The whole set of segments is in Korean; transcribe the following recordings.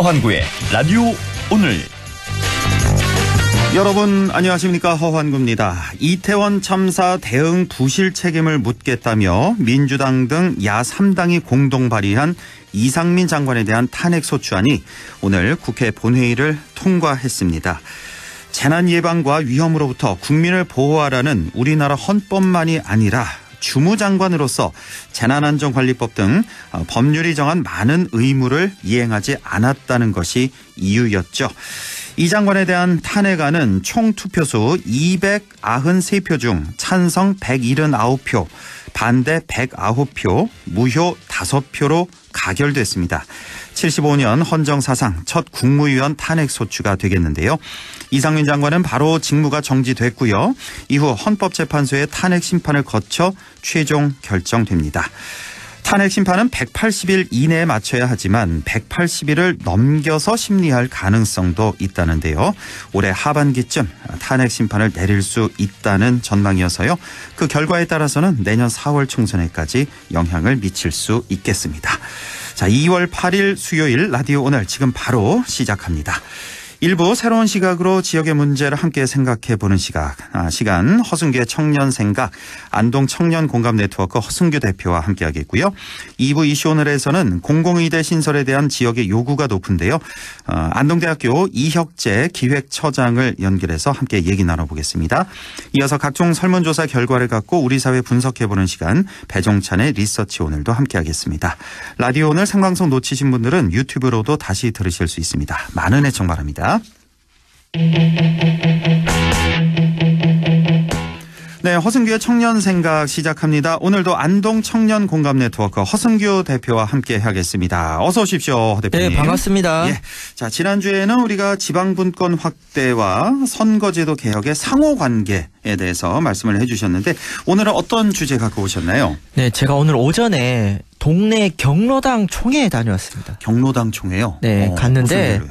허환구의 라디오 오늘. 여러분 안녕하십니까, 허환구입니다. 이태원 참사 대응 부실 책임을 묻겠다며 민주당 등 야 3당이 공동 발의한 이상민 장관에 대한 탄핵소추안이 오늘 국회 본회의를 통과했습니다. 재난 예방과 위험으로부터 국민을 보호하라는 우리나라 헌법만이 아니라 주무장관으로서 재난안전관리법 등 법률이 정한 많은 의무를 이행하지 않았다는 것이 이유였죠. 이 장관에 대한 탄핵안은 총 투표수 293표 중 찬성 179표, 반대 109표, 무효 5표로 가결됐습니다. 75년 헌정사상 첫 국무위원 탄핵소추가 되겠는데요. 이상민 장관은 바로 직무가 정지됐고요. 이후 헌법재판소의 탄핵 심판을 거쳐 최종 결정됩니다. 탄핵 심판은 180일 이내에 마쳐야 하지만 180일을 넘겨서 심리할 가능성도 있다는데요. 올해 하반기쯤 탄핵 심판을 내릴 수 있다는 전망이어서요. 그 결과에 따라서는 내년 4월 총선에까지 영향을 미칠 수 있겠습니다. 자, 2월 8일 수요일 라디오 오늘 지금 바로 시작합니다. 일부 새로운 시각으로 지역의 문제를 함께 생각해보는 시간 허승규의 청년생각, 안동 청년공감네트워크 허승규 대표와 함께하겠고요. 2부 이슈 오늘에서는 공공의대 신설에 대한 지역의 요구가 높은데요. 안동대학교 이혁재 기획처장을 연결해서 함께 얘기 나눠보겠습니다. 이어서 각종 설문조사 결과를 갖고 우리 사회 분석해보는 시간, 배종찬의 리서치 오늘도 함께하겠습니다. 라디오 오늘 생방송 놓치신 분들은 유튜브로도 다시 들으실 수 있습니다. 많은 애청 바랍니다. 네, 허승규의 청년생각 시작합니다. 오늘도 안동 청년공감네트워크 허승규 대표와 함께 하겠습니다. 어서 오십시오, 대표님. 네, 반갑습니다. 예. 자, 지난주에는 우리가 지방분권 확대와 선거제도 개혁의 상호관계에 대해서 말씀을 해주셨는데 오늘은 어떤 주제 갖고 오셨나요? 네, 제가 오늘 오전에 동네 경로당 총회에 다녀왔습니다. 경로당 총회요? 네, 갔는데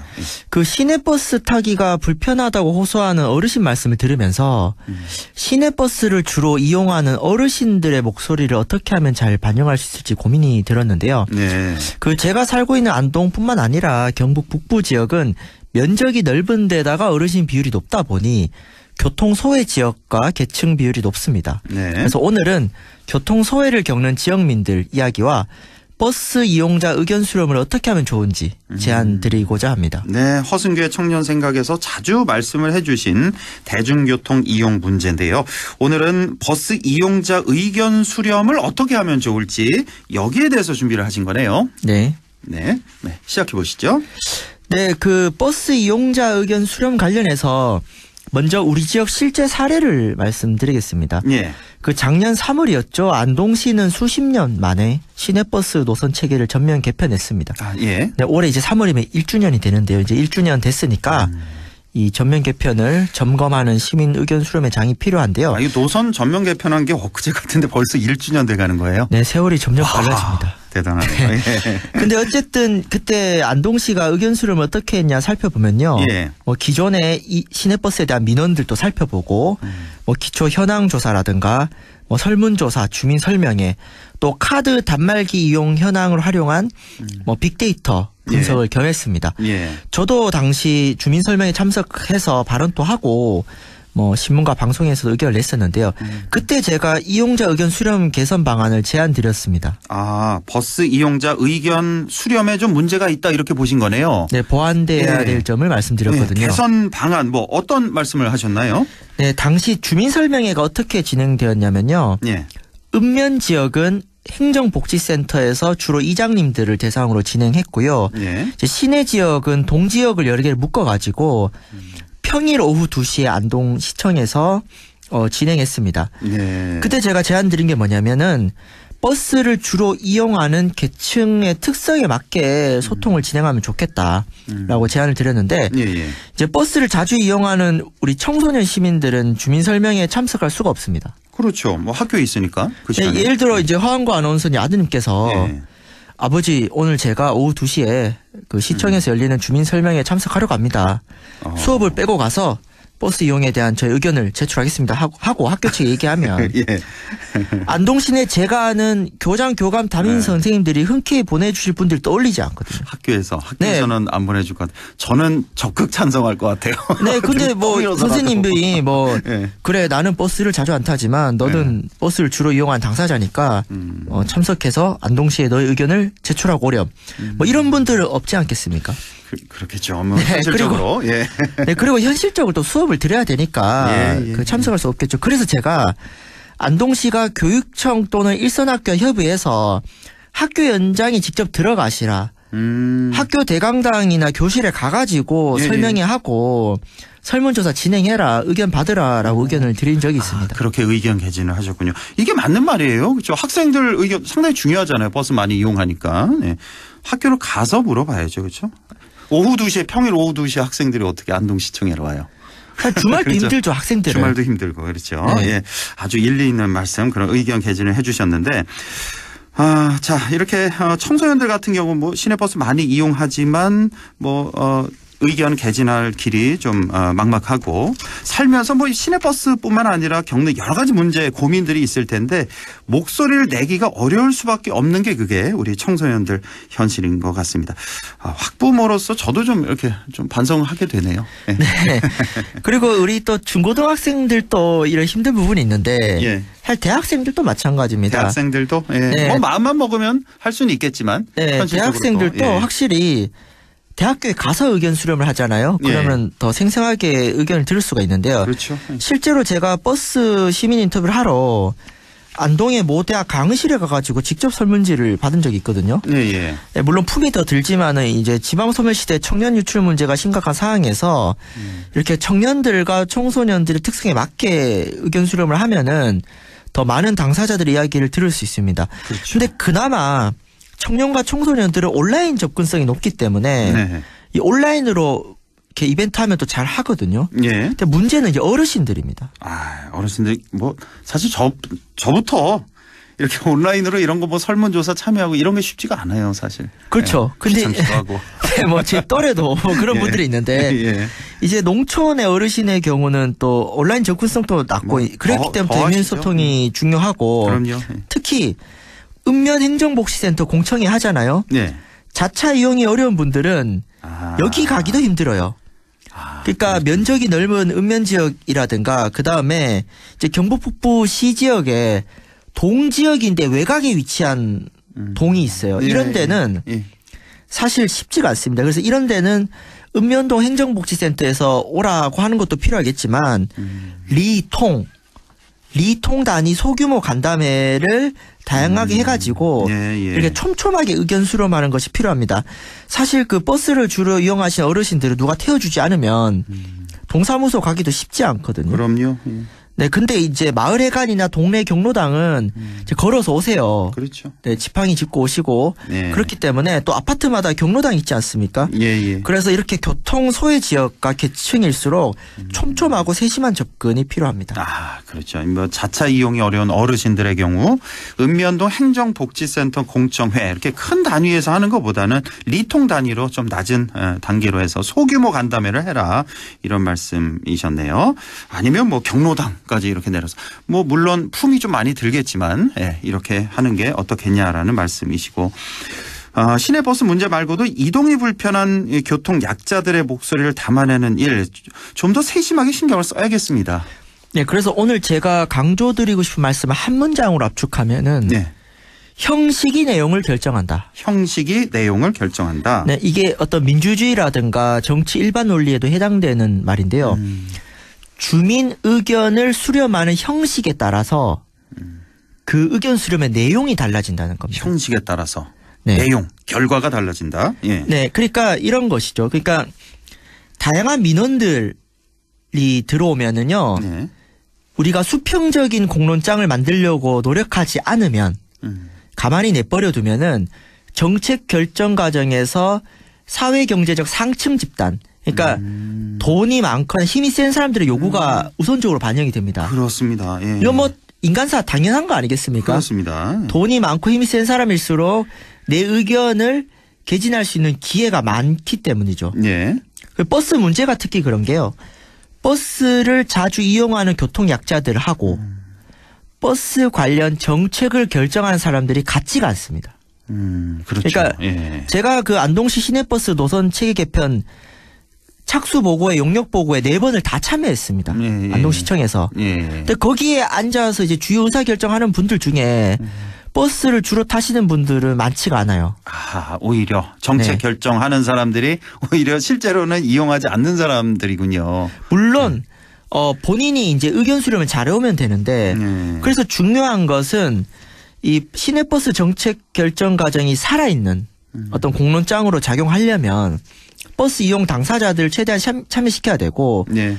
그 시내버스 타기가 불편하다고 호소하는 어르신 말씀을 들으면서 시내버스를 주로 이용하는 어르신들의 목소리를 어떻게 하면 잘 반영할 수 있을지 고민이 들었는데요. 네. 그 제가 살고 있는 안동뿐만 아니라 경북 북부 지역은 면적이 넓은 데다가 어르신 비율이 높다 보니 교통소외 지역과 계층 비율이 높습니다. 네. 그래서 오늘은 교통소외를 겪는 지역민들 이야기와 버스 이용자 의견 수렴을 어떻게 하면 좋은지 제안 드리고자 합니다. 네, 허승규의 청년생각에서 자주 말씀을 해주신 대중교통 이용 문제인데요. 오늘은 버스 이용자 의견 수렴을 어떻게 하면 좋을지 여기에 대해서 준비를 하신 거네요. 네. 네, 시작해 보시죠. 네, 그 버스 이용자 의견 수렴 관련해서 먼저 우리 지역 실제 사례를 말씀드리겠습니다. 예. 그 작년 3월이었죠. 안동시는 수십 년 만에 시내버스 노선 체계를 전면 개편했습니다. 아, 예. 네, 올해 이제 3월이면 1주년이 되는데요. 이제 1주년 됐으니까 이 전면 개편을 점검하는 시민 의견 수렴의 장이 필요한데요. 이 노선 전면 개편한 게 엊그제 같은데 벌써 1주년 돼가는 거예요? 네, 세월이 점점 빨라집니다. 대단하네요. 예. 근데 어쨌든 그때 안동시가 의견 수렴을 어떻게 했냐 살펴보면요. 예. 기존의 이 시내버스에 대한 민원들도 살펴보고 기초 현황 조사라든가 설문조사, 주민 설명회, 또 카드 단말기 이용 현황을 활용한 빅데이터 분석을 겸했습니다. 예. 저도 당시 주민 설명회 참석해서 발언도 하고 신문과 방송에서도 의견을 냈었는데요. 그때 제가 이용자 의견 수렴 개선 방안을 제안드렸습니다. 아, 버스 이용자 의견 수렴에 좀 문제가 있다 이렇게 보신 거네요. 네, 보완돼야 될 점을 말씀드렸거든요. 네, 개선 방안 어떤 말씀을 하셨나요? 네, 당시 주민 설명회가 어떻게 진행되었냐면요. 예. 읍면 지역은 행정복지센터에서 주로 이장님들을 대상으로 진행했고요. 예. 이제 시내 지역은 동지역을 여러 개를 묶어가지고 평일 오후 2시에 안동시청에서 진행했습니다. 네. 그때 제가 제안 드린 게 뭐냐면은 버스를 주로 이용하는 계층의 특성에 맞게 소통을 진행하면 좋겠다라고 제안을 드렸는데 예. 이제 버스를 자주 이용하는 우리 청소년 시민들은 주민 설명회에 참석할 수가 없습니다. 그렇죠. 학교에 있으니까. 그 시간에. 예를 들어 이제 허한구 아나운서님 아드님께서 예. 아버지 오늘 제가 오후 2시에 그 시청에서 열리는 주민 설명회에 참석하려고 합니다. 수업을 빼고 가서 버스 이용에 대한 저희 의견을 제출하겠습니다 하고 학교 측에 얘기하면 예. 안동시내 제가 아는 교장, 교감, 담임 네. 선생님들이 흔쾌히 보내주실 분들 떠올리지 않거든요. 학교에서는 안 보내줄 것 같아요. 저는 적극 찬성할 것 같아요. 네, 근데 뭐 선생님들이 뭐 예. 그래 나는 버스를 자주 안 타지만 너는 버스를 주로 이용한 당사자니까 참석해서 안동시에 너의 의견을 제출하고 오렴. 뭐 이런 분들 없지 않겠습니까? 그렇겠죠. 뭐 네, 현실적으로. 예. 네, 그리고 현실적으로 또 수업을 들어야 되니까 예. 그 참석할 수 없겠죠. 그래서 제가 안동시가 교육청 또는 일선학교와 협의해서 학교 연장이 직접 들어가시라. 학교 대강당이나 교실에 가가지고 예, 설명회 하고 설문조사 진행해라, 의견 받으라라고 의견을 드린 적이 있습니다. 그렇게 의견 개진을 하셨군요. 이게 맞는 말이에요. 그렇죠. 학생들 의견 상당히 중요하잖아요. 버스 많이 이용하니까. 네. 학교로 가서 물어봐야죠. 그렇죠. 오후 2시에 평일 오후 2시에 학생들이 어떻게 안동시청에 와요. 주말도 그렇죠. 힘들죠, 학생들은. 주말도 힘들고 그렇죠. 네. 예. 아주 일리 있는 말씀 그런 의견 개진을 해 주셨는데 자, 이렇게 청소년들 같은 경우 뭐 시내버스 많이 이용하지만 의견 개진할 길이 좀 막막하고 살면서 뭐 시내버스뿐만 아니라 겪는 여러 가지 문제 고민들이 있을 텐데 목소리를 내기가 어려울 수밖에 없는 게 그게 우리 청소년들 현실인 것 같습니다. 학부모로서 저도 좀 이렇게 좀 반성하게 되네요. 네. 네. 그리고 우리 또 중고등학생들도 이런 힘든 부분이 있는데 예. 사실 대학생들도 마찬가지입니다. 대학생들도 네. 뭐 마음만 먹으면 할 수는 있겠지만 네, 현실적으로 대학생들도 또, 예. 확실히 대학교에 가서 의견 수렴을 하잖아요. 그러면 더 생생하게 의견을 들을 수가 있는데요. 그렇죠. 실제로 제가 버스 시민 인터뷰를 하러 안동의 모 대학 강의실에 가가지고 직접 설문지를 받은 적이 있거든요. 예. 네, 물론 품이 더 들지만은 이제 지방소멸시대 청년 유출 문제가 심각한 상황에서 이렇게 청년들과 청소년들의 특성에 맞게 의견 수렴을 하면은 더 많은 당사자들의 이야기를 들을 수 있습니다. 그렇죠. 근데 그나마 청년과 청소년들은 온라인 접근성이 높기 때문에 네. 이 온라인으로 이렇게 이벤트 하면 또 잘 하거든요. 예. 근데 문제는 이제 어르신들입니다. 어르신들 뭐 사실 저부터 이렇게 온라인으로 이런 거 뭐 설문조사 참여하고 이런 게 쉽지가 않아요, 사실. 그렇죠. 근데 귀찮기도 하고. 네, 뭐 제 또래도 뭐 그런 예. 분들이 있는데 예. 이제 농촌의 어르신의 경우는 또 온라인 접근성도 낮고 뭐 그렇기 때문에 더 대면 하시죠. 소통이 중요하고 그럼요. 특히 읍면행정복지센터 공청회 하잖아요. 네. 자차 이용이 어려운 분들은 여기 가기도 힘들어요. 그러니까 면적이 넓은 읍면 지역이라든가 그 다음에 이제 경북 북부 시 지역에 동 지역인데 외곽에 위치한 동이 있어요. 예, 이런 데는 예. 사실 쉽지가 않습니다. 그래서 이런 데는 읍면동 행정복지센터에서 오라고 하는 것도 필요하겠지만 리통 단위 소규모 간담회를 다양하게 해가지고 이렇게 촘촘하게 의견 수렴하는 것이 필요합니다. 사실 그 버스를 주로 이용하시는 어르신들은 누가 태워주지 않으면 동사무소 가기도 쉽지 않거든요. 그럼요. 네, 근데 이제 마을회관이나 동네 경로당은 이제 걸어서 오세요. 그렇죠. 네, 지팡이 짚고 오시고 네. 그렇기 때문에 또 아파트마다 경로당 있지 않습니까? 예. 그래서 이렇게 교통 소외 지역과 계층일수록 촘촘하고 세심한 접근이 필요합니다. 그렇죠. 뭐 자차 이용이 어려운 어르신들의 경우 읍면동 행정복지센터 공청회 이렇게 큰 단위에서 하는 것보다는 리통 단위로 좀 낮은 단계로 해서 소규모 간담회를 해라 이런 말씀이셨네요. 아니면 뭐 경로당까지 이렇게 내려서 뭐 물론 품이 좀 많이 들겠지만 이렇게 하는 게 어떻겠냐라는 말씀이시고 시내버스 문제 말고도 이동이 불편한 교통 약자들의 목소리를 담아내는 일 좀 더 세심하게 신경을 써야겠습니다. 네, 그래서 오늘 제가 강조드리고 싶은 말씀을 한 문장으로 압축하면은 형식이 내용을 결정한다. 형식이 내용을 결정한다. 네, 이게 어떤 민주주의라든가 정치 일반 논리에도 해당되는 말인데요. 주민 의견을 수렴하는 형식에 따라서 그 의견 수렴의 내용이 달라진다는 겁니다. 형식에 따라서 네. 내용, 결과가 달라진다. 예. 네, 그러니까 이런 것이죠. 그러니까 다양한 민원들이 들어오면은요. 네. 우리가 수평적인 공론장을 만들려고 노력하지 않으면 가만히 내버려 두면은 정책 결정 과정에서 사회 경제적 상층 집단 그러니까 돈이 많거나 힘이 센 사람들의 요구가 우선적으로 반영이 됩니다. 그렇습니다. 예. 이건 뭐 인간사 당연한 거 아니겠습니까? 그렇습니다. 돈이 많고 힘이 센 사람일수록 내 의견을 개진할 수 있는 기회가 많기 때문이죠. 예. 버스 문제가 특히 그런 게요. 버스를 자주 이용하는 교통약자들하고 버스 관련 정책을 결정하는 사람들이 같지가 않습니다. 그렇죠. 그러니까 예. 제가 그 안동시 시내버스 노선 체계 개편 착수 보고에 용역 보고에 4번을 다 참여했습니다. 예. 안동시청에서. 예. 근데 거기에 앉아서 이제 주요 의사 결정하는 분들 중에 버스를 주로 타시는 분들은 많지가 않아요. 아, 오히려 정책 네. 결정하는 사람들이 오히려 실제로는 이용하지 않는 사람들이군요. 물론 본인이 이제 의견 수렴을 잘해오면 되는데 그래서 중요한 것은 이 시내버스 정책 결정 과정이 살아있는 어떤 공론장으로 작용하려면 버스 이용 당사자들 최대한 참여시켜야 되고 네.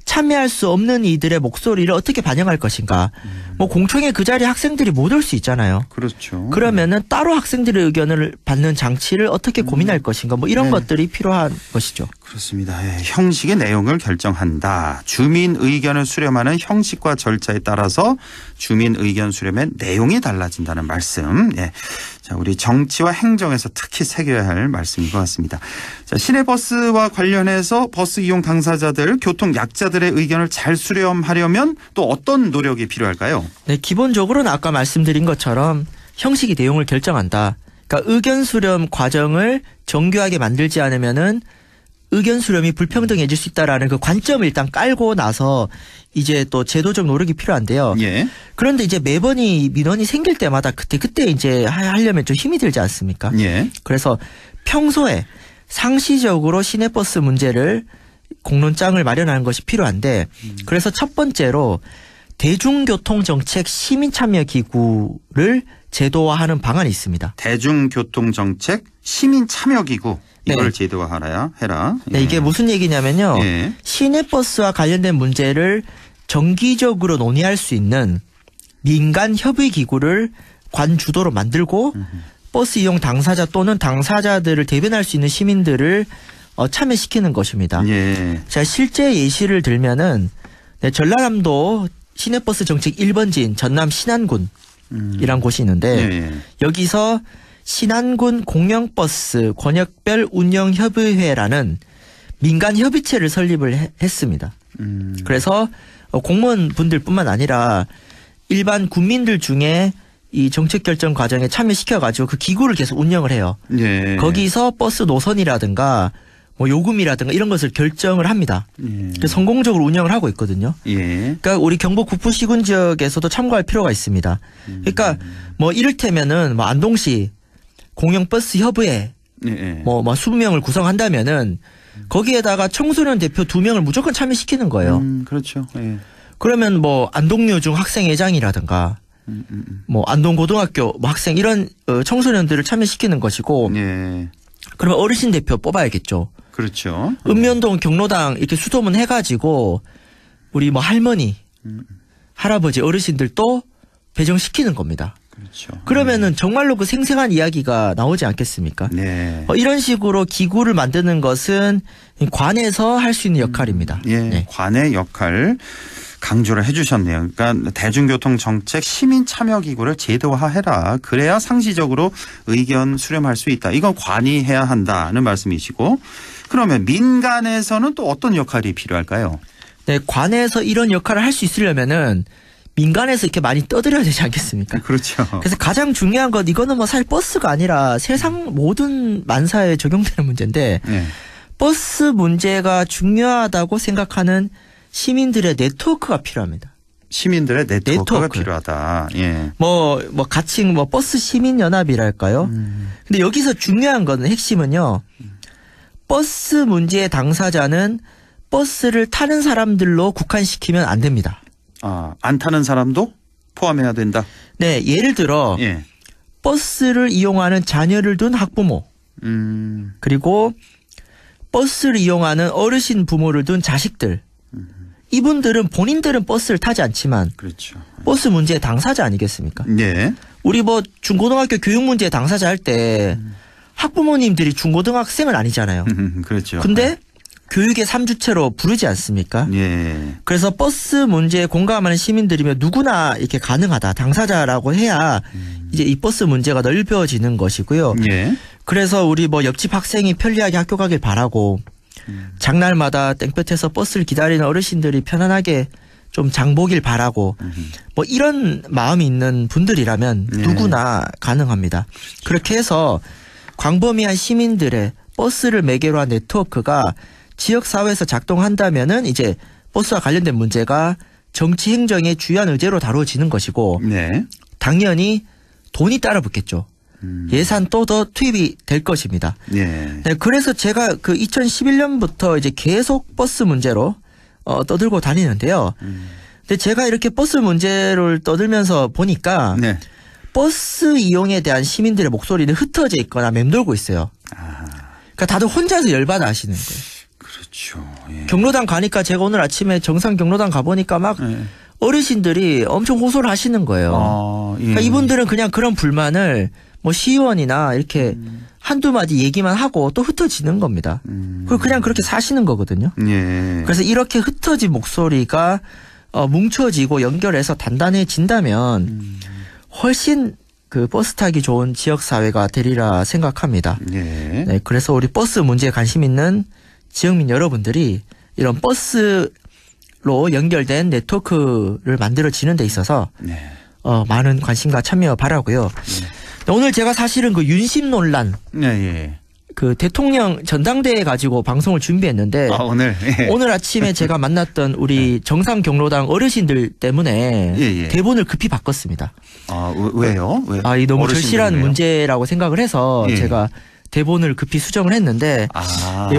참여할 수 없는 이들의 목소리를 어떻게 반영할 것인가. 뭐 공청회 그 자리에 학생들이 못 올 수 있잖아요. 그렇죠. 그러면은 따로 학생들의 의견을 받는 장치를 어떻게 고민할 것인가. 뭐 이런 네. 것들이 필요한 것이죠. 그렇습니다. 예, 형식의 내용을 결정한다. 주민 의견을 수렴하는 형식과 절차에 따라서 주민 의견 수렴의 내용이 달라진다는 말씀. 예. 자, 우리 정치와 행정에서 특히 새겨야 할 말씀인 것 같습니다. 자, 시내버스와 관련해서 버스 이용 당사자들, 교통 약자들의 의견을 잘 수렴하려면 또 어떤 노력이 필요할까요? 네, 기본적으로는 아까 말씀드린 것처럼 형식이 내용을 결정한다. 그러니까 의견 수렴 과정을 정교하게 만들지 않으면은 의견 수렴이 불평등해질 수 있다라는 그 관점을 일단 깔고 나서 이제 또 제도적 노력이 필요한데요. 예. 그런데 이제 매번 이 민원이 생길 때마다 그때 이제 하려면 좀 힘이 들지 않습니까? 예. 그래서 평소에 상시적으로 시내버스 문제를 공론장을 마련하는 것이 필요한데 그래서 첫 번째로 대중교통정책 시민참여기구를 제도화하는 방안이 있습니다. 대중교통정책 시민참여기구. 이걸 네. 제도화하라 해라. 네, 이게 무슨 얘기냐면요. 예. 시내버스와 관련된 문제를 정기적으로 논의할 수 있는 민간 협의기구를 관주도로 만들고 버스 이용 당사자 또는 당사자들을 대변할 수 있는 시민들을 참여시키는 것입니다. 예. 자, 실제 예시를 들면은 네, 전라남도 시내버스 정책 1번지인 전남 신안군이란 곳이 있는데 예. 여기서 신안군 공영버스 권역별 운영협의회라는 민간 협의체를 설립을 했습니다. 그래서 공무원분들뿐만 아니라 일반 국민들 중에 이 정책 결정 과정에 참여시켜가지고 그 기구를 계속 운영을 해요. 예. 거기서 버스 노선이라든가 뭐 요금이라든가 이런 것을 결정을 합니다. 그래서 성공적으로 운영을 하고 있거든요. 예. 그러니까 우리 경북 북부 시군 지역에서도 참고할 필요가 있습니다. 그러니까 뭐 이를테면은 뭐 안동시 공영버스 협의회 예. 뭐 20명을 구성한다면은 거기에다가 청소년 대표 2명을 무조건 참여시키는 거예요. 그렇죠. 예. 그러면 뭐 안동여중 학생회장이라든가 뭐 안동고등학교 뭐 학생 이런 청소년들을 참여시키는 것이고 예. 그러면 어르신 대표 뽑아야겠죠. 그렇죠. 읍면동 경로당 이렇게 수소문 해가지고 우리 뭐 할머니, 할아버지, 어르신들도 배정시키는 겁니다. 그렇죠. 그러면은 정말로 그 생생한 이야기가 나오지 않겠습니까? 네. 이런 식으로 기구를 만드는 것은 관에서 할 수 있는 역할입니다. 예. 네. 관의 역할 강조를 해 주셨네요. 그러니까 대중교통 정책 시민 참여 기구를 제도화해라. 그래야 상시적으로 의견 수렴할 수 있다. 이건 관이 해야 한다는 말씀이시고 그러면 민간에서는 또 어떤 역할이 필요할까요? 네, 관에서 이런 역할을 할 수 있으려면은 민간에서 이렇게 많이 떠들어야 되지 않겠습니까? 그렇죠. 그래서 가장 중요한 건 이거는 뭐 사실 버스가 아니라 세상 모든 만사에 적용되는 문제인데 네. 버스 문제가 중요하다고 생각하는 시민들의 네트워크가 필요합니다. 시민들의 네트워크가 네트워크. 필요하다. 예. 뭐 가칭 뭐 버스 시민 연합이랄까요? 근데 여기서 중요한 거는 핵심은요. 버스 문제의 당사자는 버스를 타는 사람들로 국한시키면 안 됩니다. 아, 안 타는 사람도 포함해야 된다. 네, 예를 들어 예. 버스를 이용하는 자녀를 둔 학부모 그리고 버스를 이용하는 어르신 부모를 둔 자식들 이분들은 본인들은 버스를 타지 않지만 그렇죠. 버스 문제의 당사자 아니겠습니까? 예. 우리 뭐 중고등학교 교육 문제 당사자 할 때 학부모님들이 중고등학생은 아니잖아요. 그렇죠. 근데 교육의 3주체로 부르지 않습니까? 예. 그래서 버스 문제에 공감하는 시민들이면 누구나 이렇게 가능하다. 당사자라고 해야 이제 이 버스 문제가 넓혀지는 것이고요. 예. 그래서 우리 뭐 옆집 학생이 편리하게 학교 가길 바라고 장날마다 땡볕에서 버스를 기다리는 어르신들이 편안하게 좀 장보길 바라고 뭐 이런 마음이 있는 분들이라면 누구나 가능합니다. 그렇게 해서 광범위한 시민들의 버스를 매개로 한 네트워크가 지역사회에서 작동한다면은 이제 버스와 관련된 문제가 정치 행정의 주요한 의제로 다뤄지는 것이고 당연히 돈이 따라 붙겠죠. 예산 또 더 투입이 될 것입니다. 네, 그래서 제가 그 2011년부터 이제 계속 버스 문제로 떠들고 다니는데요. 근데 제가 이렇게 버스 문제를 떠들면서 보니까 버스 이용에 대한 시민들의 목소리는 흩어져 있거나 맴돌고 있어요. 그러니까 다들 혼자서 열받아 하시는 거예요. 그렇죠. 경로당 가니까 제가 오늘 아침에 정상 경로당 가보니까 막 어르신들이 엄청 호소를 하시는 거예요. 그러니까 이분들은 그냥 그런 불만을 뭐 시의원이나 이렇게 한두 마디 얘기만 하고 또 흩어지는 겁니다. 그리고 그냥 그렇게 사시는 거거든요. 그래서 이렇게 흩어진 목소리가 뭉쳐지고 연결해서 단단해진다면 훨씬 그 버스 타기 좋은 지역사회가 되리라 생각합니다. 네, 그래서 우리 버스 문제에 관심 있는 지역민 여러분들이 이런 버스로 연결된 네트워크를 만들어지는 데 있어서 많은 관심과 참여 바라고요. 오늘 제가 사실은 그 윤심 논란 그 대통령 전당대회 가지고 방송을 준비했는데 오늘 아침에 제가 만났던 우리 정상 경로당 어르신들 때문에 대본을 급히 바꿨습니다. 왜요? 이 너무 절실한 문제라고 생각을 해서 제가 대본을 급히 수정을 했는데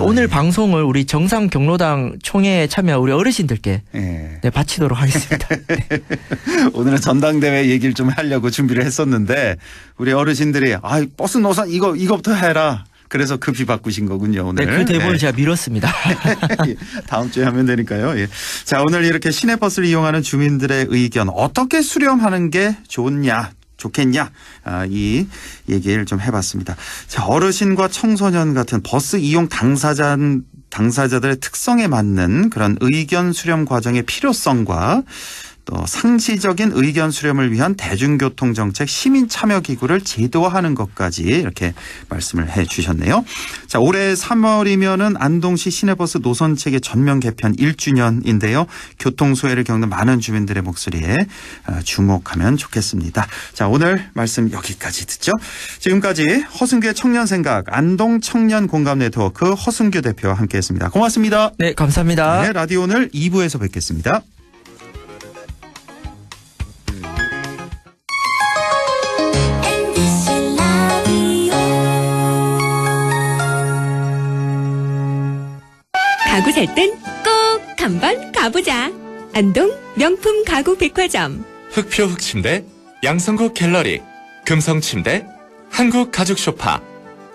오늘 방송을 우리 정상 경로당 총회에 참여한 우리 어르신들께 바치도록 하겠습니다. 오늘은 전당대회 얘기를 좀 하려고 준비를 했었는데 우리 어르신들이 버스 노선 이거부터 해라. 그래서 급히 바꾸신 거군요, 오늘. 네, 그 대본을 제가 미뤘습니다. 다음 주에 하면 되니까요. 자, 오늘 이렇게 시내버스를 이용하는 주민들의 의견 어떻게 수렴하는 게 좋겠냐 이 얘기를 좀 해봤습니다. 자, 어르신과 청소년 같은 버스 이용 당사자들의 특성에 맞는 그런 의견 수렴 과정의 필요성과 또 상시적인 의견 수렴을 위한 대중교통정책 시민참여기구를 제도화하는 것까지 이렇게 말씀을 해 주셨네요. 자, 올해 3월이면은 안동시 시내버스 노선체계 전면 개편 1주년인데요. 교통수혜를 겪는 많은 주민들의 목소리에 주목하면 좋겠습니다. 자, 오늘 말씀 여기까지 듣죠. 지금까지 허승규의 청년생각 안동 청년공감네트워크 허승규 대표와 함께했습니다. 고맙습니다. 네, 감사합니다. 네, 라디오 오늘 2부에서 뵙겠습니다. 가구 살 땐 꼭 한번 가보자. 안동 명품 가구 백화점. 흑표 흑침대, 양성국 갤러리, 금성침대, 한국가죽소파,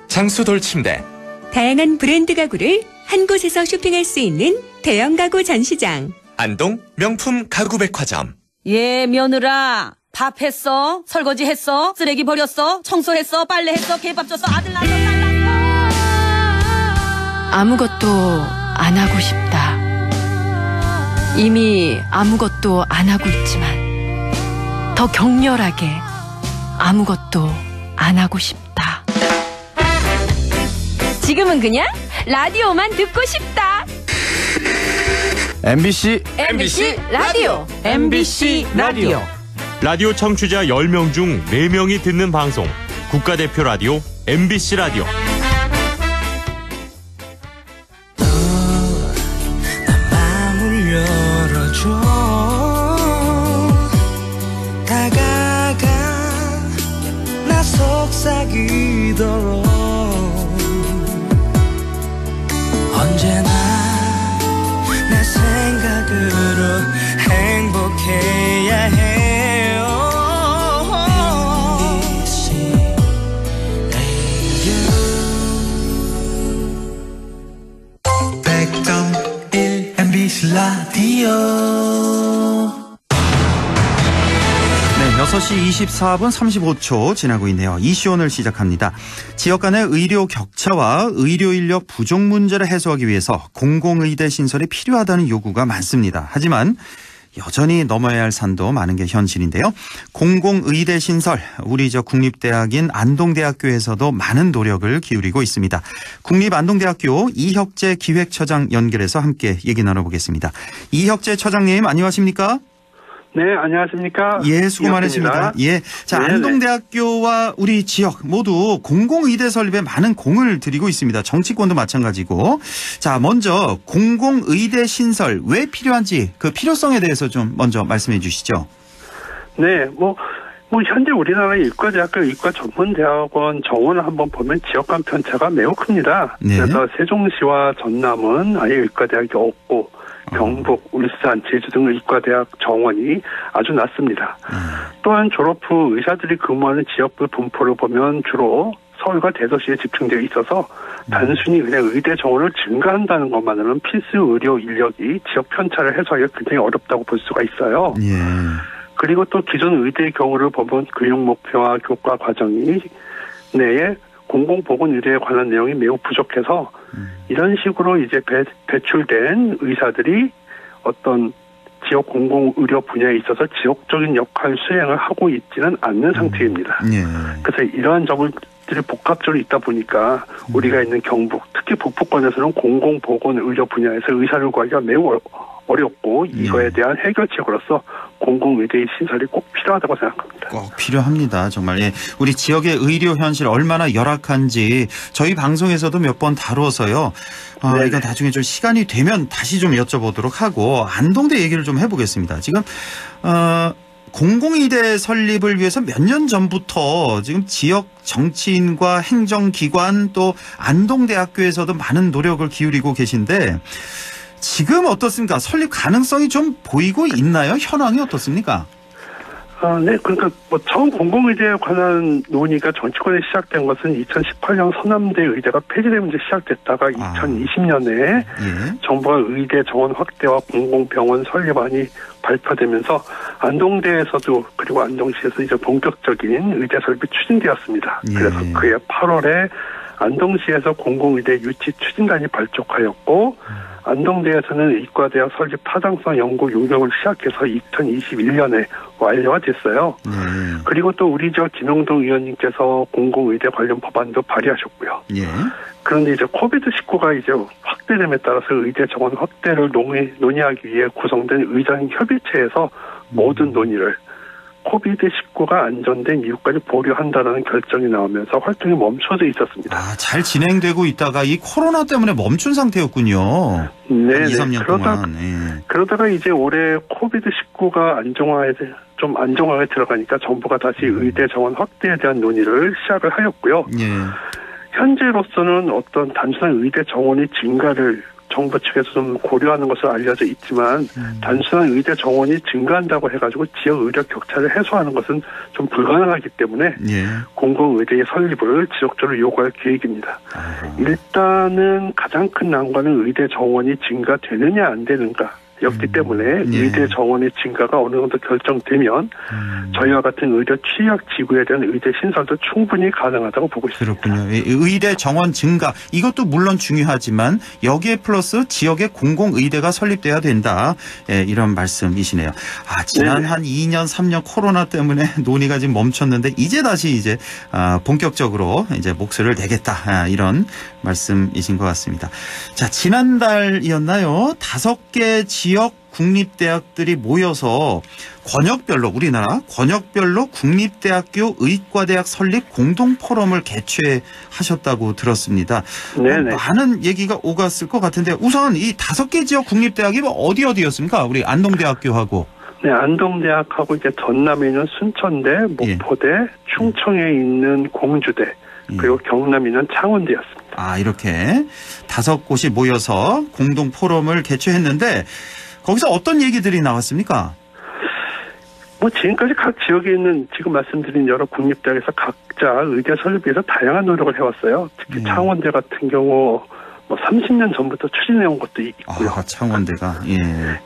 장수돌침대. 다양한 브랜드 가구를 한 곳에서 쇼핑할 수 있는 대형 가구 전시장. 안동 명품 가구 백화점. 며느라 밥 했어? 설거지 했어? 쓰레기 버렸어? 청소했어? 빨래했어? 개밥 줬어? 아들 낳았어? 딸 낳았어? 아무것도 안 하고 싶다. 이미 아무것도 안 하고 있지만 더 격렬하게 아무것도 안 하고 싶다. 지금은 그냥 라디오만 듣고 싶다. MBC 라디오. MBC 라디오. 라디오 청취자 10명 중 4명이 듣는 방송 국가대표 라디오 MBC 라디오. 다가가 나 속삭이도록 언제나 내 생각으로 행복해야 해요. MBC 라디오. 네, 6시 24분 35초 지나고 있네요. 이슈 오늘 시작합니다. 지역 간의 의료 격차와 의료 인력 부족 문제를 해소하기 위해서 공공의대 신설이 필요하다는 요구가 많습니다. 하지만 여전히 넘어야 할 산도 많은 게 현실인데요. 공공의대 신설, 우리 국립대학인 안동대학교에서도 많은 노력을 기울이고 있습니다. 국립안동대학교 이혁재 기획처장 연결해서 함께 얘기 나눠보겠습니다. 이혁재 처장님, 안녕하십니까? 네, 안녕하십니까? 예, 수고 많으십니다. 예. 자, 네네. 안동대학교와 우리 지역 모두 공공의대 설립에 많은 공을 들이고 있습니다. 정치권도 마찬가지고. 자, 먼저 공공의대 신설 왜 필요한지 그 필요성에 대해서 좀 먼저 말씀해 주시죠. 네, 현재 우리나라 의과대학교 의과전문대학원 정원을 한번 보면 지역 간 편차가 매우 큽니다. 네. 그래서 세종시와 전남은 아예 의과대학이 없고 경북, 울산, 제주 등 의과대학 정원이 아주 낮습니다. 또한 졸업 후 의사들이 근무하는 지역별 분포를 보면 주로 서울과 대도시에 집중되어 있어서 단순히 그냥 의대 정원을 증가한다는 것만으로는 필수 의료 인력이 지역 편차를 해소하기가 굉장히 어렵다고 볼 수가 있어요. 예. 그리고 또 기존 의대의 경우를 보면 교육 목표와 교과 과정이 내에 공공보건의대에 관한 내용이 매우 부족해서 이런 식으로 이제 배출된 의사들이 어떤 지역 공공의료 분야에 있어서 지역적인 역할 수행을 하고 있지는 않는 상태입니다. 예. 그래서 이러한 점들이 복합적으로 있다 보니까 우리가 있는 경북, 특히 북부권에서는 공공보건의료 분야에서 의사를 구하기가 매우 어렵고 이거에 대한 해결책으로서 공공의대의 신설이 꼭 필요하다고 생각합니다. 꼭 필요합니다. 정말. 예. 우리 지역의 의료 현실 얼마나 열악한지 저희 방송에서도 몇 번 다뤄서요. 이건 나중에 좀 시간이 되면 다시 좀 여쭤보도록 하고 안동대 얘기를 좀 해보겠습니다. 지금 공공의대 설립을 위해서 몇 년 전부터 지금 지역 정치인과 행정기관 또 안동대학교에서도 많은 노력을 기울이고 계신데 지금 어떻습니까? 설립 가능성이 좀 보이고 있나요? 현황이 어떻습니까? 네, 그러니까 처음 공공의대에 관한 논의가 정치권에 시작된 것은 2018년 서남대 의대가 폐지되면서 시작됐다가 2020년에 정부가 의대 정원 확대와 공공병원 설립안이 발표되면서 안동대에서도 그리고 안동시에서 이제 본격적인 의대 설립이 추진되었습니다. 그래서 그해 8월에 안동시에서 공공의대 유치 추진단이 발족하였고 안동대에서는 의과대학 설립 타당성 연구 용역을 시작해서 2021년에 완료가 됐어요. 그리고 또 우리 김영동 의원님께서 공공의대 관련 법안도 발의하셨고요. 그런데 이제 코비드19가 이제 확대됨에 따라서 의대 정원 확대를 논의하기 위해 구성된 의장협의체에서 모든 논의를 코비드19가 안전된 이후까지 보류한다는 결정이 나오면서 활동이 멈춰져 있었습니다. 잘 진행되고 있다가 이 코로나 때문에 멈춘 상태였군요. 네, 2, 3년 동안. 그러다가 이제 올해 코비드19가 안정화에 들어가니까 정부가 다시 의대 정원 확대에 대한 논의를 시작을 하였고요. 현재로서는 어떤 단순한 의대 정원의 증가를 정부 측에서 좀 고려하는 것으로 알려져 있지만 단순한 의대 정원이 증가한다고 해가지고 지역 의료 격차를 해소하는 것은 좀 불가능하기 때문에 공공의대의 설립을 지속적으로 요구할 계획입니다. 일단은 가장 큰 난관은 의대 정원이 증가되느냐 안 되는가 였기 때문에 의대 정원의 증가가 어느 정도 결정되면 저희와 같은 의료 취약 지구에 대한 의대 신설도 충분히 가능하다고 보고 있습니다. 그렇군요. 의대 정원 증가 이것도 물론 중요하지만 여기에 플러스 지역의 공공의대가 설립돼야 된다. 이런 말씀이시네요. 지난 한 2년 3년 코로나 때문에 논의가 지금 멈췄는데 이제 다시 본격적으로 이제 목소리를 내겠다. 이런 말씀이신 것 같습니다. 자, 지난달이었나요? 5개 지역 국립대학들이 모여서 우리나라 권역별로 국립대학교 의과대학 설립 공동포럼을 개최하셨다고 들었습니다. 많은 얘기가 오갔을 것 같은데 우선 이 5개 지역 국립대학이 어디였습니까? 우리 안동대학교하고. 네, 안동대학하고 이제 전남에 있는 순천대, 목포대, 충청에 있는 공주대, 그리고 경남에 있는 창원대였습니다. 이렇게 5곳이 모여서 공동 포럼을 개최했는데 거기서 어떤 얘기들이 나왔습니까? 지금까지 각 지역에 있는 지금 말씀드린 여러 국립대학에서 각자 의대 설립 위해서 다양한 노력을 해왔어요. 특히 창원대 같은 경우 30년 전부터 추진해온 것도 있고요. 창원대가.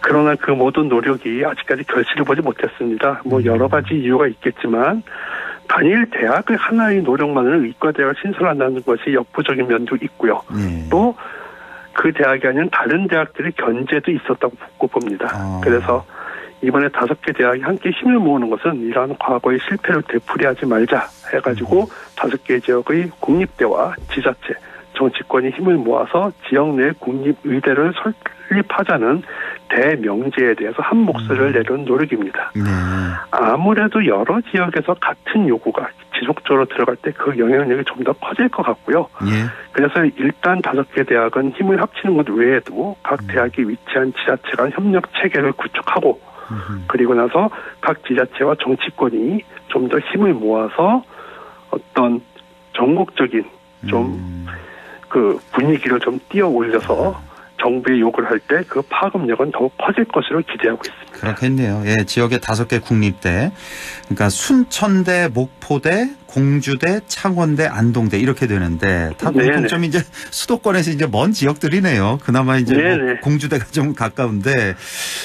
그러나 그 모든 노력이 아직까지 결실을 보지 못했습니다. 여러 가지 이유가 있겠지만 단일 대학의 하나의 노력만으로 의과대학을 신설한다는 것이 역부족인 면도 있고요. 또 그 대학이 아닌 다른 대학들의 견제도 있었다고 봅니다. 그래서 이번에 5개 대학이 함께 힘을 모으는 것은 이러한 과거의 실패를 되풀이하지 말자 해가지고 5개 지역의 국립대와 지자체, 정치권이 힘을 모아서 지역 내 국립의대를 설립하자는 대명제에 대해서 한 목소리를 내려는 노력입니다. 아무래도 여러 지역에서 같은 요구가 지속적으로 들어갈 때 그 영향력이 좀 더 커질 것 같고요. 그래서 일단 5개 대학은 힘을 합치는 것 외에도 각 대학이 위치한 지자체 간 협력 체계를 구축하고 그리고 나서 각 지자체와 정치권이 좀 더 힘을 모아서 어떤 전국적인 좀 그 분위기를 좀 띄어 올려서 정부의 요구를 할 때 그 파급력은 더욱 커질 것으로 기대하고 있습니다. 그렇겠네요. 예, 지역의 5개 국립대, 그러니까 순천대, 목포대, 공주대, 창원대, 안동대 이렇게 되는데 다 공통점이 이제 수도권에서 이제 먼 지역들이네요. 그나마 이제 뭐 공주대가 좀 가까운데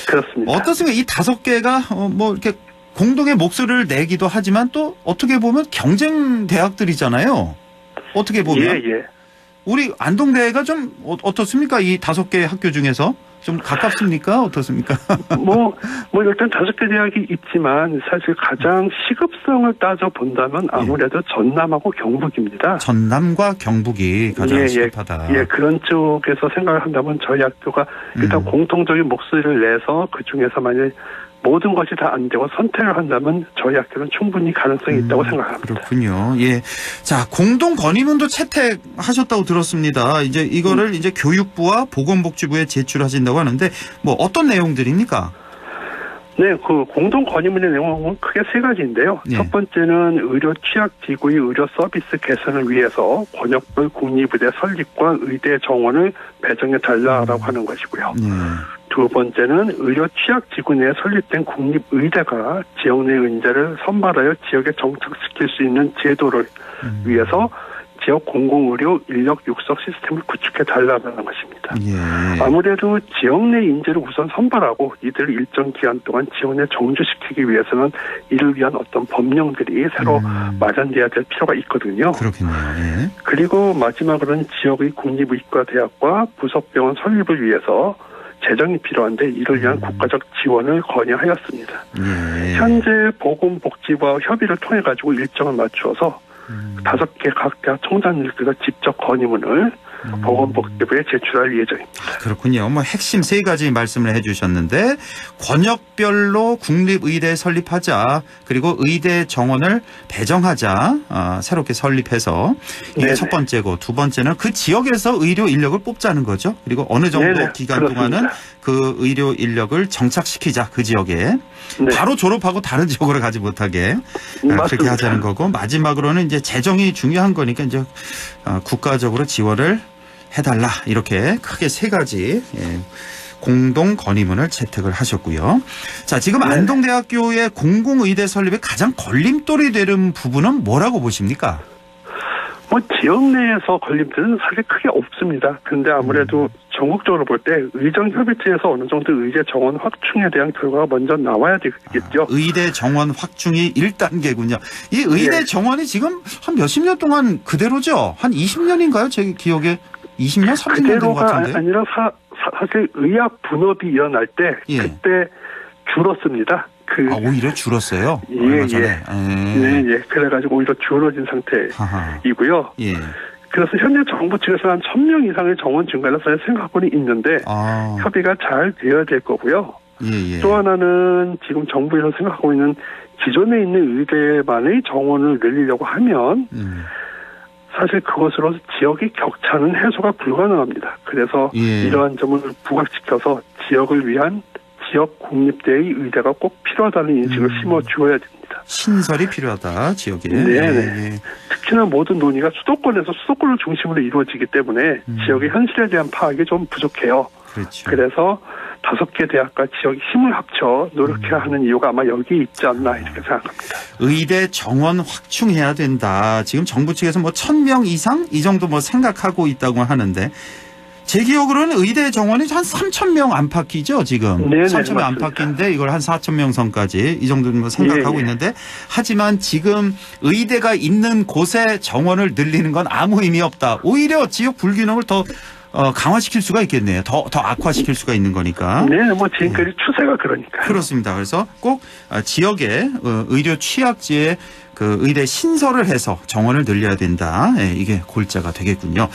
그렇습니다. 어떻습니까? 이 5개가 뭐 이렇게 공동의 목소리를 내기도 하지만 또 어떻게 보면 경쟁 대학들이잖아요. 어떻게 보면. 우리 안동대가 좀 어떻습니까? 이 5개 학교 중에서 좀 가깝습니까? 어떻습니까? 뭐 일단 5개 대학이 있지만 사실 가장 시급성을 따져 본다면 아무래도 전남하고 경북입니다. 전남과 경북이 가장 시급하다. 그런 쪽에서 생각을 한다면 저희 학교가 일단 공통적인 목소리를 내서 그 중에서 만약 모든 것이 다 안 되고 선택을 한다면 저희 학교는 충분히 가능성이 있다고 생각합니다. 그렇군요. 예. 자, 공동 건의문도 채택하셨다고 들었습니다. 이제 이거를 이제 교육부와 보건복지부에 제출하신다고 하는데 뭐 어떤 내용들입니까? 네, 그 공동 건의문의 내용은 크게 3가지인데요. 첫 번째는 의료 취약지구의 의료 서비스 개선을 위해서 권역별 국립의대 설립과 의대 정원을 배정해 달라라고 하는 것이고요. 두 번째는 의료 취약지구 내에 설립된 국립의대가 지역 내 의대를 선발하여 지역에 정착시킬 수 있는 제도를 위해서 지역 공공의료 인력 육성 시스템을 구축해 달라는 것입니다. 아무래도 지역 내 인재를 우선 선발하고 이들을 일정 기간 동안 지원에 정주시키기 위해서는 이를 위한 어떤 법령들이 새로 마련돼야 될 필요가 있거든요. 그렇겠네요. 그리고 마지막으로는 지역의 국립의과대학과 부속병원 설립을 위해서 재정이 필요한데 이를 위한 국가적 지원을 건의하였습니다. 현재 보건복지부와 협의를 통해 가지고 일정을 맞추어서 5개 각 대학 총장님께서 직접 건의문을 보건복지부에 제출할 예정입니다. 그렇군요. 뭐 핵심 3가지 말씀을 해주셨는데 권역별로 국립의대 설립하자, 그리고 의대 정원을 배정하자, 새롭게 설립해서 이게 첫 번째고, 두 번째는 그 지역에서 의료 인력을 뽑자는 거죠. 그리고 어느 정도 기간 그렇습니다. 동안은 그 의료 인력을 정착시키자, 그 지역에. 바로 졸업하고 다른 지역으로 가지 못하게 그렇게 하자는 거고, 마지막으로는 이제 재정이 중요한 거니까 이제 국가적으로 지원을 해달라, 이렇게 크게 3가지 공동 건의문을 채택을 하셨고요. 자, 지금 안동대학교의 공공의대 설립에 가장 걸림돌이 되는 부분은 뭐라고 보십니까? 뭐 지역 내에서 걸림돌은 사실 크게 없습니다. 그런데 아무래도 전국적으로 볼 때 의정협의체에서 어느 정도 의대 정원 확충에 대한 결과가 먼저 나와야 되겠죠. 의대 정원 확충이 1단계군요. 이 의대 정원이 지금 한 몇십 년 동안 그대로죠? 한 20년인가요? 제 기억에 20년, 30년 된 것 같은데. 그대로가 아니라 사실 의학 분업이 일어날 때 그때 줄었습니다. 오히려 줄었어요? 그래가지고 오히려 줄어진 상태이고요. 그래서 현재 정부 측에서 한 1,000명 이상의 정원 증가를 생각하고는 있는데 협의가 잘 되어야 될 거고요. 또 하나는 지금 정부에서 생각하고 있는 기존에 있는 의대만의 정원을 늘리려고 하면 사실 그것으로 지역의 격차는 해소가 불가능합니다. 그래서 이러한 점을 부각시켜서 지역을 위한 지역 국립대의 의대가 꼭 필요하다는 인식을 심어주어야 됩니다. 신설이 필요하다, 지역에. 특히나 모든 논의가 수도권에서 수도권을 중심으로 이루어지기 때문에 지역의 현실에 대한 파악이 좀 부족해요. 그렇죠. 그래서 5개 대학과 지역이 힘을 합쳐 노력해야 하는 이유가 아마 여기에 있지 않나 이렇게 생각합니다. 의대 정원 확충해야 된다. 지금 정부 측에서 뭐 1,000명 이상 이 정도 뭐 생각하고 있다고 하는데, 제 기억으로는 의대 정원이 한 3,000명 안팎이죠, 지금. 3,000명 안팎인데 이걸 한 4,000명 선까지 이 정도는 생각하고 있는데, 하지만 지금 의대가 있는 곳에 정원을 늘리는 건 아무 의미 없다. 오히려 지역 불균형을 더 강화시킬 수가 있겠네요. 더 악화시킬 수가 있는 거니까. 네, 뭐 지금까지 추세가 그러니까요. 그렇습니다. 그래서 꼭 지역의 의료 취약지에 그 의대 신설을 해서 정원을 늘려야 된다. 예, 이게 골자가 되겠군요.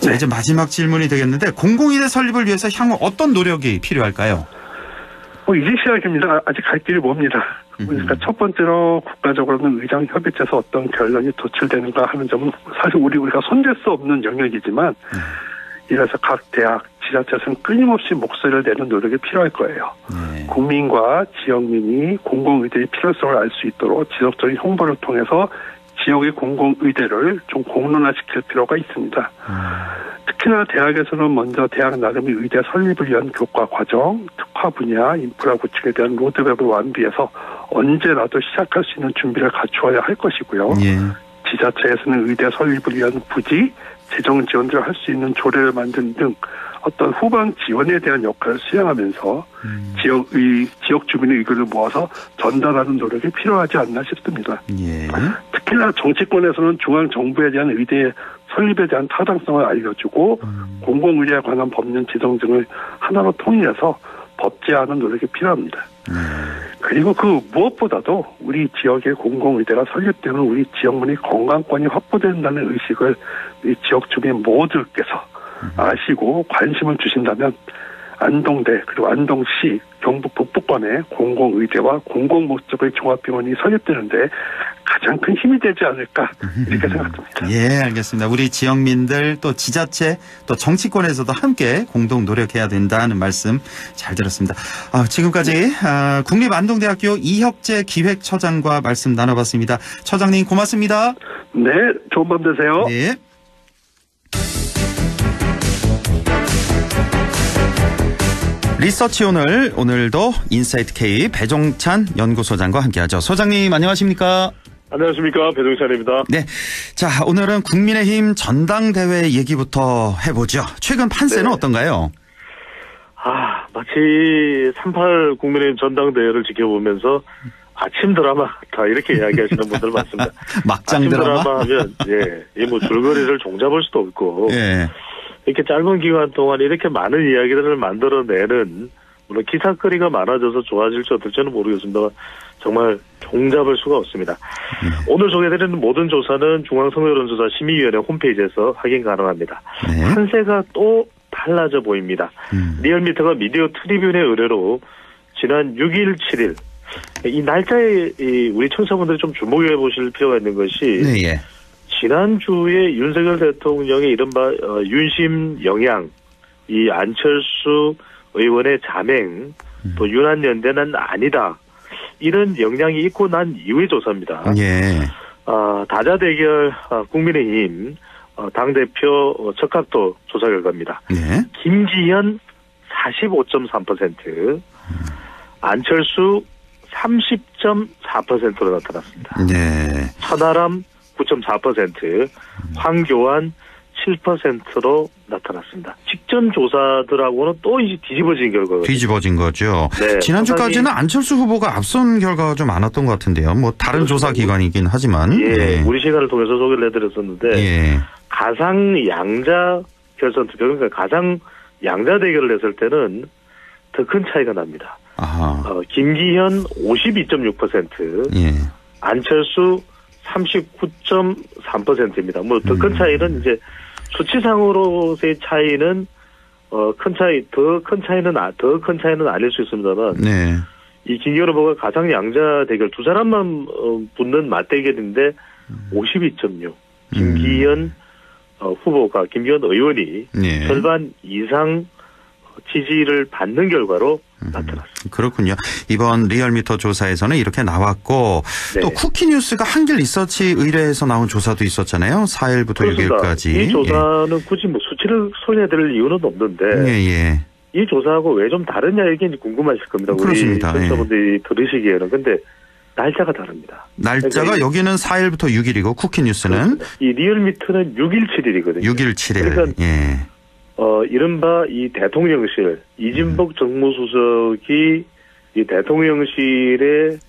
자, 이제 마지막 질문이 되겠는데 공공의대 설립을 위해서 향후 어떤 노력이 필요할까요? 이제 시작입니다. 아직 갈 길이 멉니다. 그러니까 첫 번째로 국가적으로는 의정협의체에서 어떤 결론이 도출되는가 하는 점은 사실 우리가 손댈 수 없는 영역이지만 이래서 각 대학, 지자체에서는 끊임없이 목소리를 내는 노력이 필요할 거예요. 국민과 지역민이 공공의대의 필요성을 알 수 있도록 지속적인 홍보를 통해서 지역의 공공의대를 좀 공론화시킬 필요가 있습니다. 특히나 대학에서는 먼저 대학 나름의 의대 설립을 위한 교과 과정, 특화 분야, 인프라 구축에 대한 로드맵을 완비해서 언제라도 시작할 수 있는 준비를 갖추어야 할 것이고요. 지자체에서는 의대 설립을 위한 부지, 재정 지원을 할 수 있는 조례를 만드는 등 어떤 후방 지원에 대한 역할을 수행하면서 지역 주민의 의견을 모아서 전달하는 노력이 필요하지 않나 싶습니다. 특히나 정치권에서는 중앙 정부에 대한 의대 설립에 대한 타당성을 알려주고 공공의대에 관한 법령 지정 등을 하나로 통일해서 법제화하는 노력이 필요합니다. 그리고 그 무엇보다도 우리 지역의 공공의대가 설립되면 우리 지역민의 건강권이 확보된다는 의식을 우리 지역 주민 모두께서 아시고 관심을 주신다면 안동대 그리고 안동시 경북 북부권의 공공의대와 공공목적의 종합병원이 설립되는데 가장 큰 힘이 되지 않을까 이렇게 생각합니다. 예, 알겠습니다. 우리 지역민들 또 지자체 또 정치권에서도 함께 공동 노력해야 된다는 말씀 잘 들었습니다. 지금까지 국립안동대학교 이혁재 기획처장과 말씀 나눠봤습니다. 처장님 고맙습니다. 네, 좋은 밤 되세요. 네. 리서치 오늘도 인사이트 K 배종찬 연구소장과 함께하죠. 소장님 안녕하십니까? 안녕하십니까, 배종찬입니다. 네, 자 오늘은 국민의힘 전당대회 얘기부터 해보죠. 최근 판세는 어떤가요? 마치 3.8 국민의힘 전당대회를 지켜보면서 아침 드라마 같다 이렇게 이야기하시는 분들 많습니다. 막장 드라마 하면 뭐 줄거리를 종잡을 수도 없고. 이렇게 짧은 기간 동안 이렇게 많은 이야기들을 만들어내는 물론 기사거리가 많아져서 좋아질지 어떨지는 모르겠습니다만 정말 종잡을 수가 없습니다. 오늘 소개해드리는 모든 조사는 중앙선거여론조사 심의위원회 홈페이지에서 확인 가능합니다. 판세가 또 달라져 보입니다. 리얼미터가 미디어 트리뷴의 의뢰로 지난 6일, 7일 이 날짜에 우리 청취자분들이 좀 주목해 보실 필요가 있는 것이 지난주에 윤석열 대통령의 이른바 윤심 영향, 이 안철수 의원의 자맹, 또 윤한연대는 아니다. 이런 영향이 있고 난 이후의 조사입니다. 다자 대결 국민의힘 당대표 척학도 조사 결과입니다. 김기현 45.3%, 안철수 30.4%로 나타났습니다. 천하람 9.4%, 황교안 7%로 나타났습니다. 직전 조사들하고는 또 이제 뒤집어진 결과가 뒤집어진 거죠. 지난주까지는 안철수 후보가 앞선 결과가 좀 많았던 것 같은데요. 뭐 다른 그렇습니다. 조사 기관이긴 하지만. 우리 시간을 통해서 소개를 해드렸었는데 가상 양자 결선 투표, 그러니까 가상 양자 대결을 했을 때는 더 큰 차이가 납니다. 김기현 52.6%, 안철수 39.3%입니다. 뭐 더 큰 차이는 이제 수치상으로의 차이는 더 큰 차이는 아닐 수 있습니다만 이 김기현 후보가 가상 양자 대결 두 사람만 붙는 맞대결인데 52.6 김기현 후보가 김기현 의원이 절반 이상 지지를 받는 결과로 나타났습니다. 그렇군요. 이번 리얼미터 조사에서는 이렇게 나왔고 또 쿠키뉴스가 한길 리서치 의뢰에서 나온 조사도 있었잖아요. 4일부터 6일까지. 이 조사는 굳이 뭐 수치를 소개해드릴 이유는 없는데 이 조사하고 왜 좀 다르냐 이게 궁금하실 겁니다. 그렇습니다. 우리 청취자분들이 들으시기에는. 근데 날짜가 다릅니다. 날짜가 그러니까 여기는 4일부터 6일이고 쿠키뉴스는 이 리얼미터는 6일 7일이거든요. 6일 7일. 그러니까 이른바 이 대통령실, 이진복 정무수석이 이 대통령실의,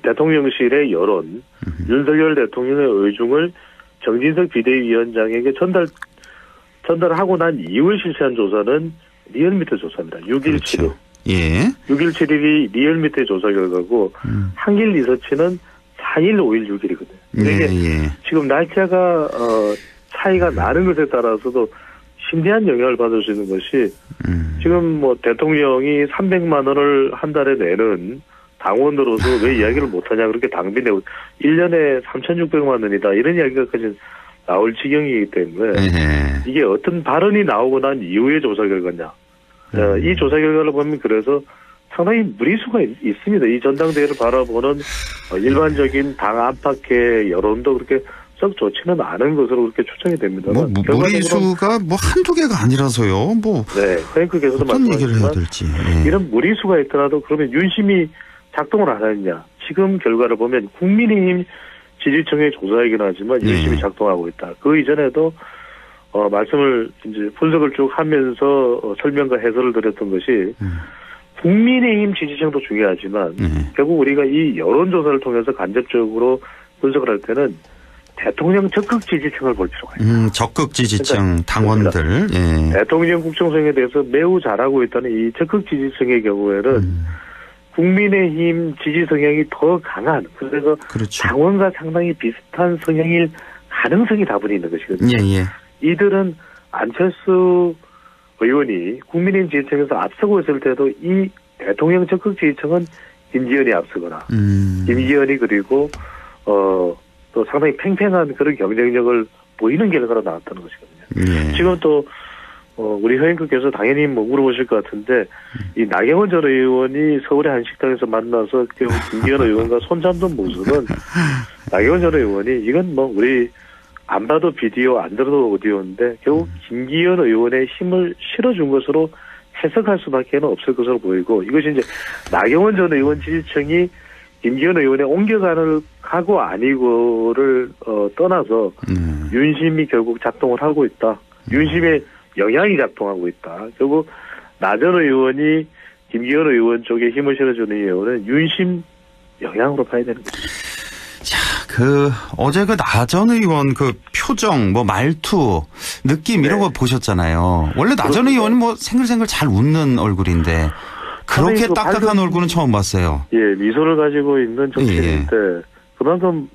대통령실의 여론, 윤석열 대통령의 의중을 정진석 비대위원장에게 전달하고 난 이후에 실시한 조사는 리얼미터 조사입니다. 6.17. 그렇죠. 예. 6.17일이 리얼미터의 조사 결과고 한길 리서치는 4일, 5일, 6일이거든요. 이게 지금 날짜가 차이가 나는 것에 따라서도 심대한 영향을 받을 수 있는 것이 지금 뭐 대통령이 300만 원을 한 달에 내는 당원으로서 왜 이야기를 못하냐 그렇게 당비 내고 1년에 3,600만 원이다 이런 이야기가까지 나올 지경이기 때문에 이게 어떤 발언이 나오고 난 이후의 조사 결과냐. 이 조사 결과를 보면 그래서 상당히 무리수가 있습니다. 이 전당대회를 바라보는 일반적인 당 안팎의 여론도 그렇게 썩 좋지는 않은 것으로 그렇게 추정이 됩니다. 뭐 무리수가 뭐 한두 개가 아니라서요. 뭐 네, 허영크께서도 어떤 얘기를 해야 될지. 이런 무리수가 있더라도 그러면 윤심이 작동을 안 하느냐. 지금 결과를 보면 국민의힘 지지층의 조사이긴 하지만 윤심이 작동하고 있다. 그 이전에도 말씀을 이제 분석을 쭉 하면서 설명과 해설을 드렸던 것이 국민의힘 지지층도 중요하지만 결국 우리가 이 여론조사를 통해서 간접적으로 분석을 할 때는 대통령 적극 지지층을 볼 필요가 있다. 적극 지지층 그러니까 당원들. 예. 대통령 국정수행에 대해서 매우 잘하고 있다는 이 적극 지지층의 경우에는 국민의힘 지지 성향이 더 강한 그래서 그렇죠. 당원과 상당히 비슷한 성향일 가능성이 다분히 있는 것이거든요. 이들은 안철수 의원이 국민의힘 지지층에서 앞서고 있을 때도 이 대통령 적극 지지층은 김기현이 앞서거나 김기현이 그리고 또 상당히 팽팽한 그런 경쟁력을 보이는 결과로 나왔다는 것이거든요. 지금 또 우리 회원님께서 당연히 뭐 물어보실 것 같은데 이 나경원 전 의원이 서울의 한 식당에서 만나서 결국 김기현 의원과 손잡는 모습은 나경원 전 의원이 이건 뭐 우리 안 봐도 비디오 안 들어도 오디오인데 결국 김기현 의원의 힘을 실어준 것으로 해석할 수밖에 없을 것으로 보이고 이것이 이제 나경원 전 의원 지지층이 김기현 의원의 옮겨가는 가고 아니고를 떠나서 윤심이 결국 작동을 하고 있다. 윤심의 영향이 작동하고 있다. 결국 나 전 의원이 김기현 의원 쪽에 힘을 실어주는 이유는 윤심 영향으로 봐야 되는 거죠. 자, 어제 나 전 의원 표정, 말투, 느낌 이런 거 보셨잖아요. 원래 나 전 의원은 생글생글 잘 웃는 얼굴인데 그렇게 딱딱한 얼굴은 처음 봤어요. 예, 미소를 가지고 있는 정치인인데 그만큼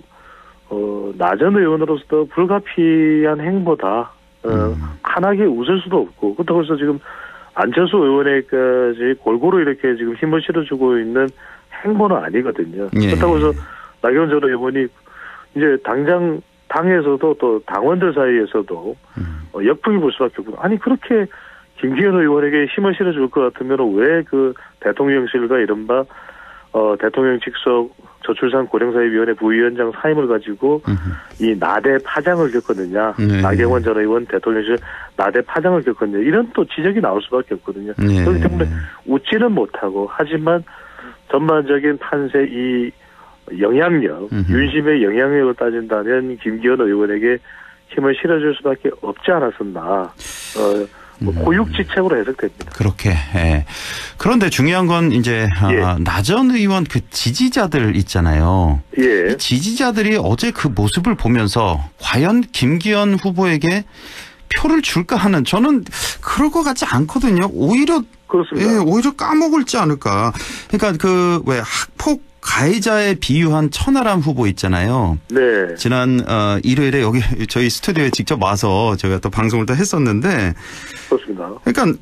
나 전 의원으로서 불가피한 행보다. 환하게 웃을 수도 없고 그렇다고 해서 지금 안철수 의원에까지 골고루 이렇게 지금 힘을 실어주고 있는 행보는 아니거든요. 그렇다고 해서 나경원 전 의원이 이제 당장 당에서도 또 당원들 사이에서도 역풍이 불 수밖에 없고 아니 그렇게 김기현 의원에게 힘을 실어줄 것 같으면 왜 그 대통령실과 이른바 대통령 직속 저출산 고령사회위원회 부위원장 사임을 가지고 이 나대 파장을 겪었느냐. 나경원 전 의원 대통령실 나대 파장을 겪었느냐. 이런 또 지적이 나올 수밖에 없거든요. 그렇기 때문에 웃지는 못하고 하지만 전반적인 판세 이 영향력, 윤심의 영향력을 따진다면 김기현 의원에게 힘을 실어줄 수밖에 없지 않았었나. 고육지책으로 해석됩니다. 그렇게. 예. 그런데 중요한 건 이제 나 전 의원 지지자들 있잖아요. 이 지지자들이 어제 그 모습을 보면서 과연 김기현 후보에게 표를 줄까 하는 저는 그럴 것 같지 않거든요. 오히려 그렇습니다. 오히려 까먹을지 않을까. 그러니까 왜 학폭 가해자에 비유한 천하람 후보 있잖아요. 네. 지난 일요일에 여기 저희 스튜디오에 직접 와서 저희가 또 방송을 또 했었는데. 그렇습니다. 그러니까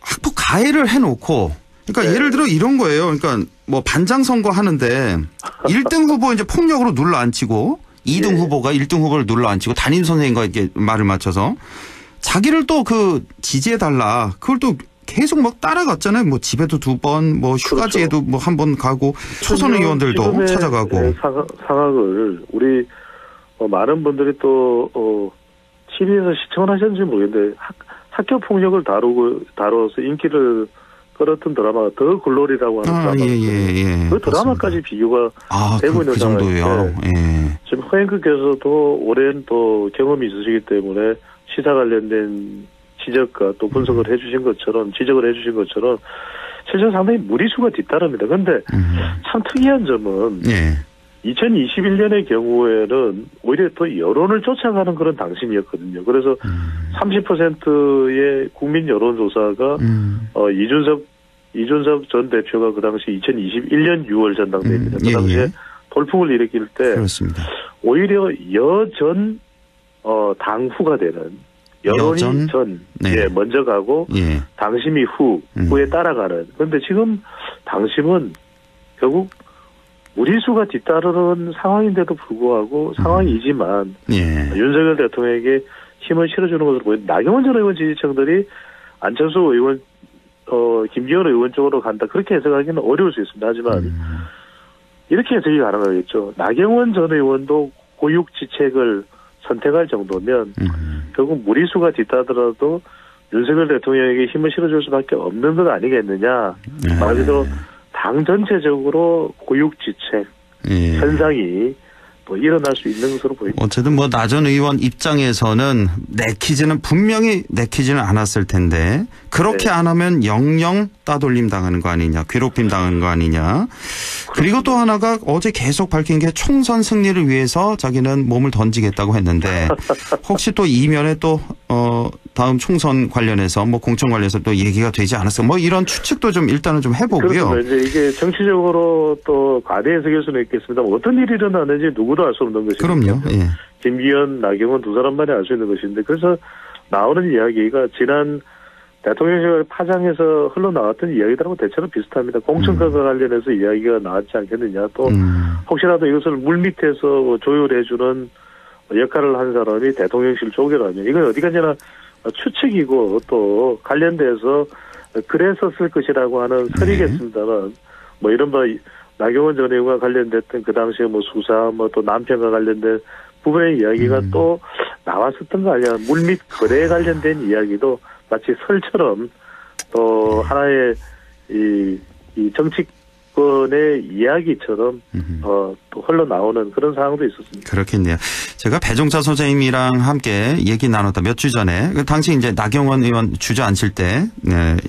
학폭 가해를 해놓고, 그러니까 예를 들어 이런 거예요. 그러니까 반장 선거 하는데 1등 후보 이제 폭력으로 눌러앉히고 2등 후보가 1등 후보를 눌러앉히고 담임 선생님과 이렇게 말을 맞춰서 자기를 또 지지해달라. 그걸 또 계속 따라갔잖아요. 집에도 2번, 휴가지에도 그렇죠. 1번 가고, 초선 의원들도 찾아가고. 상황을 우리 많은 분들이 또 TV에서 시청을 하셨는지 모르겠는데 학교 폭력을 다뤄서 인기를 끌었던 드라마가 더 글로리라고 하는 드라마. 그 드라마까지 비교가 되고 있는 상황인데 지금 허영크께서도 오랜 또 경험이 있으시기 때문에 시사 관련된 지적과 또 분석을 해주신 것처럼 지적을 해주신 것처럼 실제 상당히 무리수가 뒤따릅니다. 그런데 참 특이한 점은 2021년의 경우에는 오히려 더 여론을 쫓아가는 그런 당심이었거든요. 그래서 30%의 국민 여론조사가 이준석 전 대표가 그 당시 2021년 6월 전당대회입니다. 그 당시에 돌풍을 일으킬 때 그렇습니다. 오히려 여전 당후가 되는 여론이 먼저 가고 당심이 후에 따라가는. 그런데 지금 당심은 결국 무리수가 뒤따르는 상황인데도 불구하고 상황이지만 윤석열 대통령에게 힘을 실어주는 것으로 보입니다. 나경원 전 의원 지지층들이 안철수 의원, 김기현 의원 쪽으로 간다. 그렇게 해석하기는 어려울 수 있습니다. 하지만 이렇게 해석이 가능하겠죠. 나경원 전 의원도 고육지책을 선택할 정도면 결국 무리수가 뒤따르더라도 윤석열 대통령에게 힘을 실어줄 수밖에 없는 것 아니겠느냐. 말 그대로 당 전체적으로 고육지책 현상이 또 일어날 수 있는 것으로 보입니다. 어쨌든 뭐 나 전 의원 입장에서는 분명히 내키지는 않았을 텐데 그렇게 안 하면 영영 따돌림 당하는 거 아니냐, 괴롭힘 당하는 거 아니냐. 그리고 또 하나가 어제 계속 밝힌 게 총선 승리를 위해서 자기는 몸을 던지겠다고 했는데 혹시 또 이면에 또 다음 총선 관련해서 뭐 공천 관련해서 또 얘기가 되지 않았을까, 뭐 이런 추측도 좀 일단은 좀 해보고요. 그렇습니다. 이제 이게 정치적으로 또 과대 해석일 수는 있겠습니다. 어떤 일이 일어나는지 누구도 알 수 없는 것이죠. 그럼요. 예. 김기현, 나경원 두 사람만이 알 수 있는 것인데, 그래서 나오는 이야기가 지난 대통령실 파장에서 흘러나왔던 이야기들하고 대체로 비슷합니다. 공천과과 관련해서 이야기가 나왔지 않겠느냐. 또 혹시라도 이것을 물밑에서 조율해주는 역할을 한 사람이 대통령실 쪽이라면 이건 어디까지나 추측이고 또 관련돼서 그랬었을 것이라고 하는 설이겠습니다만, 뭐 이른바 나경원 전 의원과 관련됐던 그 당시에 뭐 수사, 뭐 또 남편과 관련된 부분의 이야기가 또 나왔었던 거 아니야. 물밑 거래에 관련된 이야기도 마치 설처럼 또 하나의 이 정치권의 이야기처럼 또 흘러나오는 그런 상황도 있었습니다. 그렇겠네요. 제가 배종차 선생님이랑 함께 얘기 나눴다 몇 주 전에, 그 당시 이제 나경원 의원 주저앉힐 때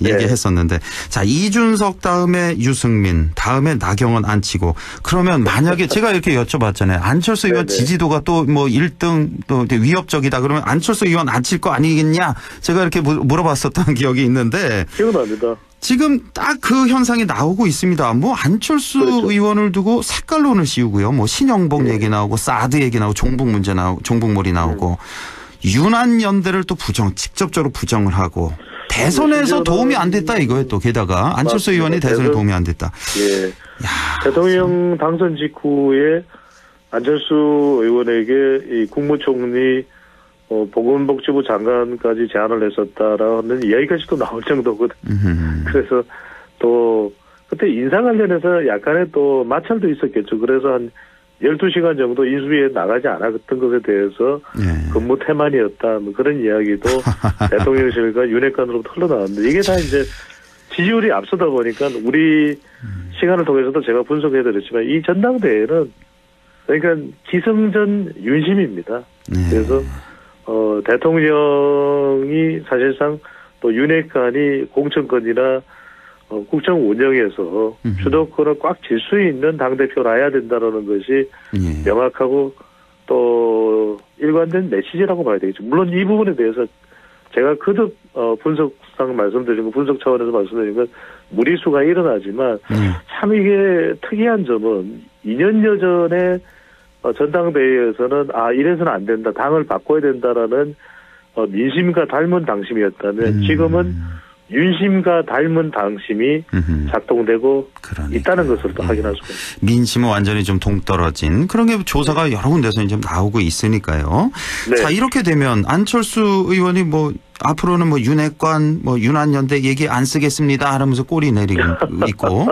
얘기했었는데, 자, 이준석 다음에 유승민, 다음에 나경원 앉히고, 그러면 만약에 제가 이렇게 여쭤봤잖아요. 안철수 의원 지지도가 또 뭐 1등 또 위협적이다 그러면 안철수 의원 앉힐 거 아니겠냐? 제가 이렇게 물어봤었던 기억이 있는데. 기억납니다. 지금 딱 그 현상이 나오고 있습니다. 뭐 안철수 의원을 두고 색깔론을 씌우고요. 뭐 신영복 얘기 나오고 사드 얘기 나오고 종북 문제 나오고 종북몰이 나오고 윤한 연대를 또 직접적으로 부정을 하고 대선에서 도움이 안 됐다 이거예요. 또 게다가 안철수 의원이 대선에 도움이 안 됐다. 예. 대통령 당선 직후에 안철수 의원에게 이 국무총리 보건복지부 장관까지 제안을 했었다라는 이야기까지도 나올 정도거든요. 그래서 또 그때 인사 관련해서 약간의 또 마찰도 있었겠죠. 그래서 한 12시간 정도 인수위에 나가지 않았던 것에 대해서 근무 태만이었다. 뭐 그런 이야기도 대통령실과 윤핵관으로부터 흘러나왔는데 이게 다 이제 지지율이 앞서다 보니까 우리 시간을 통해서도 제가 분석해드렸지만 이 전당대회는 그러니까 기승전 윤심입니다. 그래서 대통령이 사실상 또 윤핵관이 공천권이나 국정 운영에서 주도권을 꽉 쥘 수 있는 당대표라야 된다는 것이 명확하고 또 일관된 메시지라고 봐야 되겠죠. 물론 이 부분에 대해서 제가 거듭 분석상 말씀드린 거, 분석 차원에서 말씀드린 건 무리수가 일어나지만 참 이게 특이한 점은 2년여 전에 전당대회에서는 이래서는 안 된다, 당을 바꿔야 된다라는 민심과 닮은 당심이었다면 지금은 윤심과 닮은 당심이 작동되고 있다는 것을 또 확인할 수가 있습니다. 민심은 완전히 좀 동떨어진 그런 게 조사가 여러 군데서 이제 나오고 있으니까요. 네. 자, 이렇게 되면 안철수 의원이 뭐 앞으로는 뭐 윤핵관, 뭐 윤한연대 얘기 안 쓰겠습니다 하면서 꼬리 내리고 있고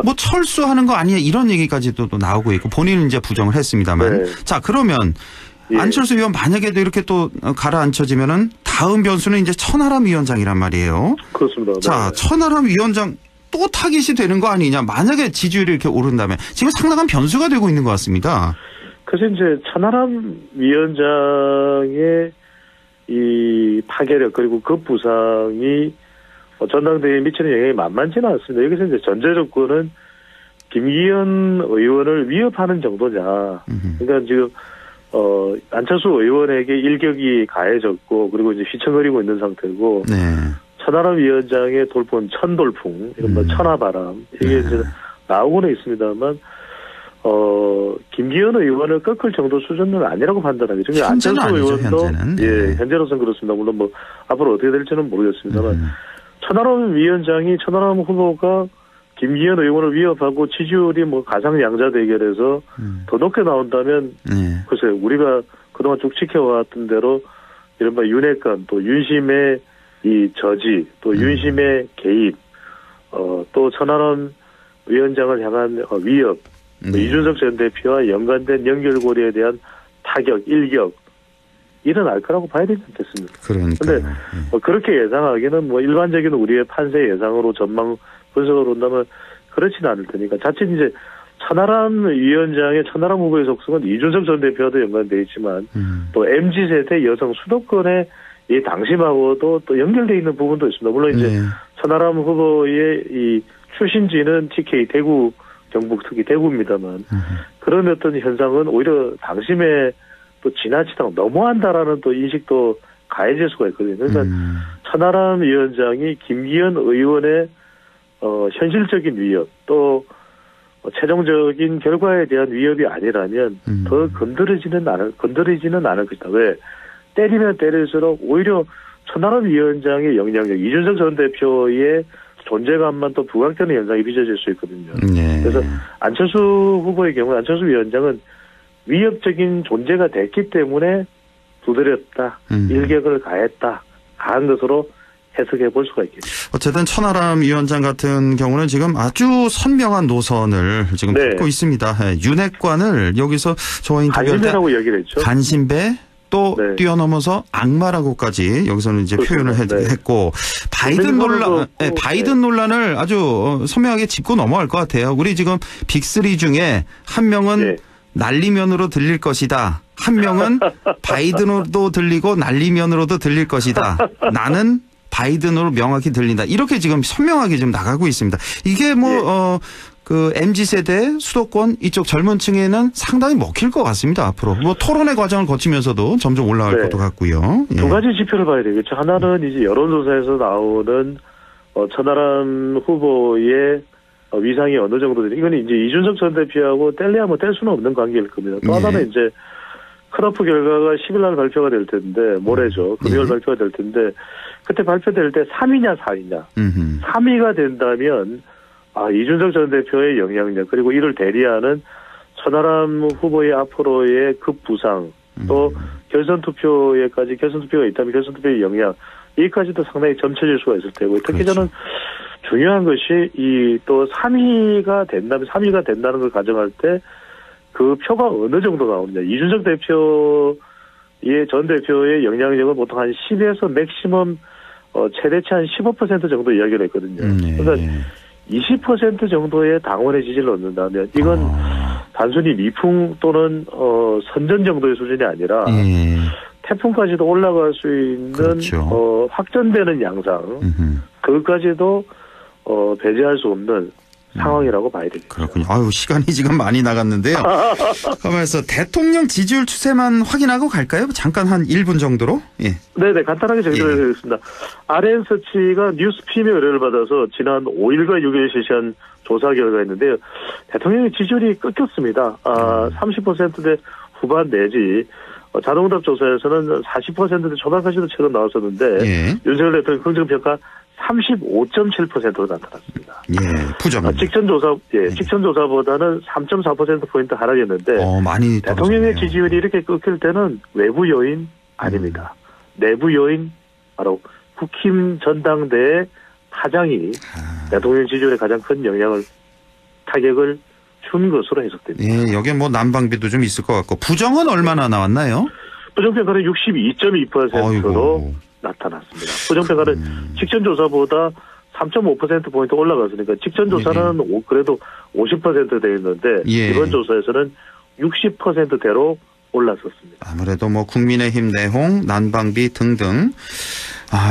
뭐 철수하는 거 아니야 이런 얘기까지도 또 나오고 있고 본인은 이제 부정을 했습니다만. 자, 그러면 안철수 의원 만약에도 이렇게 또 가라앉혀지면은 다음 변수는 이제 천하람 위원장이란 말이에요. 그렇습니다. 자, 천하람 위원장 또 타깃이 되는 거 아니냐. 만약에 지지율이 이렇게 오른다면 지금 상당한 변수가 되고 있는 것 같습니다. 그래서 이제 천하람 위원장의 이 파괴력 그리고 그 부상이 전당대회에 미치는 영향이 만만치는 않습니다. 여기서 이제 전제 조건은 김기현 의원을 위협하는 정도냐. 그러니까 지금 안철수 의원에게 일격이 가해졌고 그리고 이제 휘청거리고 있는 상태고 네. 천하람 위원장의 돌풍은 천돌풍, 이른바 천하바람 이게 이제 나오고는 있습니다만 김기현 의원을 꺾을 정도 수준은 아니라고 판단하겠죠. 현재는 안철수 아니죠, 의원도 현재는. 예, 현재로서는 그렇습니다. 물론 뭐 앞으로 어떻게 될지는 모르겠습니다만 천하람 위원장이 천하람 후보가 김기현 의원을 위협하고 지지율이 뭐 가상 양자 대결에서 더 높게 나온다면 글쎄 우리가 그동안 쭉 지켜왔던 대로 이른바 윤핵관 또 윤심의 이 저지 또 윤심의 개입 또 천하람 위원장을 향한 위협 이준석 전 대표와 연관된 연결고리에 대한 타격 일격 일어날 거라고 봐야 되지 않겠습니까? 그런데 그렇게 예상하기는 뭐 일반적인 우리의 판세 예상으로 전망 분석을 온다면 그렇지는 않을 테니까 자칫 이제 천하람 위원장의 천하람 후보의 속성은 이준석 전 대표와도 연관되어 있지만 또 MZ세대 여성 수도권의 이 당심하고도 또 연결되어 있는 부분도 있습니다. 물론 이제 천하람 후보의 이 출신지는 TK 대구 경북 특히 대구입니다만 그런 어떤 현상은 오히려 당심에 또 지나치다가 너무한다라는 또 인식도 가해질 수가 있거든요. 그러니까 천하람 위원장이 김기현 의원의 현실적인 위협 또 최종적인 결과에 대한 위협이 아니라면 더 건드리지는 않을 것이다. 왜? 때리면 때릴수록 오히려 천하람 위원장의 영향력, 이준석 전 대표의 존재감만 또 부각되는 현상이 빚어질 수 있거든요. 그래서 안철수 후보의 경우 안철수 위원장은 위협적인 존재가 됐기 때문에 두드렸다, 일격을 가한 것으로 해석해 볼 수가 있겠죠. 어쨌든 천하람 위원장 같은 경우는 지금 아주 선명한 노선을 지금 펼고 있습니다. 윤핵관을 여기서 저와 인터뷰할 때 간신배라고 얘기를 했죠. 간신배 또 뛰어넘어서 악마라고까지 여기서는 이제 표현을 했고 바이든 논란을 아주 선명하게 짚고 넘어갈 것 같아요. 우리 지금 빅3 중에 한 명은 날리면으로 들릴 것이다. 한 명은 바이든으로도 들리고 날리면으로도 들릴 것이다. 나는 바이든으로 명확히 들린다. 이렇게 지금 선명하게 좀 나가고 있습니다. 이게 그 MZ세대 수도권 이쪽 젊은 층에는 상당히 먹힐 것 같습니다. 앞으로. 뭐 토론의 과정을 거치면서도 점점 올라갈 것도 같고요. 두 가지 지표를 봐야 되겠죠. 하나는 이제 여론조사에서 나오는 천하람 후보의 위상이 어느 정도 되는 이건 이제 이준석 전 대표하고 뗄래야 뭐 뗄 수는 없는 관계일 겁니다. 또 하나는 이제 크로프 결과가 10일 날 발표가 될 텐데 모레죠. 금요일 발표가 될 텐데 그때 발표될 때 3위냐 4위냐. 3위가 된다면 이준석 전 대표의 영향력 그리고 이를 대리하는 천하람 후보의 앞으로의 급부상 또 결선 투표가 있다면 결선 투표의 영향 여기까지도 상당히 점쳐질 수가 있을 테고 특히 저는 중요한 것이 이 또 3위가 된다는 걸 가정할 때 그 표가 어느 정도 나오느냐. 이준석 전 대표의 영향력은 보통 한 10에서 맥시멈 최대치 한 15% 정도 이야기를 했거든요. 그러니까 20% 정도의 당원의 지지를 얻는다면 이건 단순히 미풍 또는 선전 정도의 수준이 아니라 태풍까지도 올라갈 수 있는 확전되는 양상 그것까지도 배제할 수 없는 상황이라고 봐야 되겠죠. 그렇군요. 아유, 시간이 지금 많이 나갔는데요. 가만있어 대통령 지지율 추세만 확인하고 갈까요? 잠깐 한 1분 정도로? 네네, 간단하게 정리드리겠습니다. RN서치가 뉴스핌의 의뢰를 받아서 지난 5일과 6일 실시한 조사 결과였는데요. 대통령의 지지율이 꺾였습니다. 30%대 후반 내지 자동응답 조사에서는 40%대 초반까지도 최근 나왔었는데 윤석열 대통령 긍정평가 35.7%로 나타났습니다. 부정. 직전 조사보다는 3.4%포인트 하락했는데 많이 대통령의 지지율이 이렇게 꺾일 때는 외부 요인 아닙니다. 내부 요인 바로 국힘 전당대회 파장이 대통령 지지율에 가장 큰 타격을 준 것으로 해석됩니다. 여기에 뭐 난방비도 좀 있을 것 같고 부정은 얼마나 나왔나요? 부정평가는 62.2%로 나타났습니다. 부정평가는 직전 조사보다 3.5%포인트 올라갔으니까 직전 조사는 그래도 50% 되어 있는데 이번 조사에서는 60%대로 올랐었습니다. 아무래도 뭐 국민의힘 내홍, 난방비 등등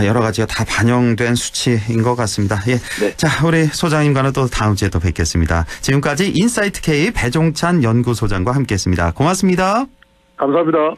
여러 가지가 다 반영된 수치인 것 같습니다. 예. 네. 자, 우리 소장님과는 또 다음 주에 또 뵙겠습니다. 지금까지 인사이트 K 배종찬 연구소장과 함께했습니다. 고맙습니다. 감사합니다.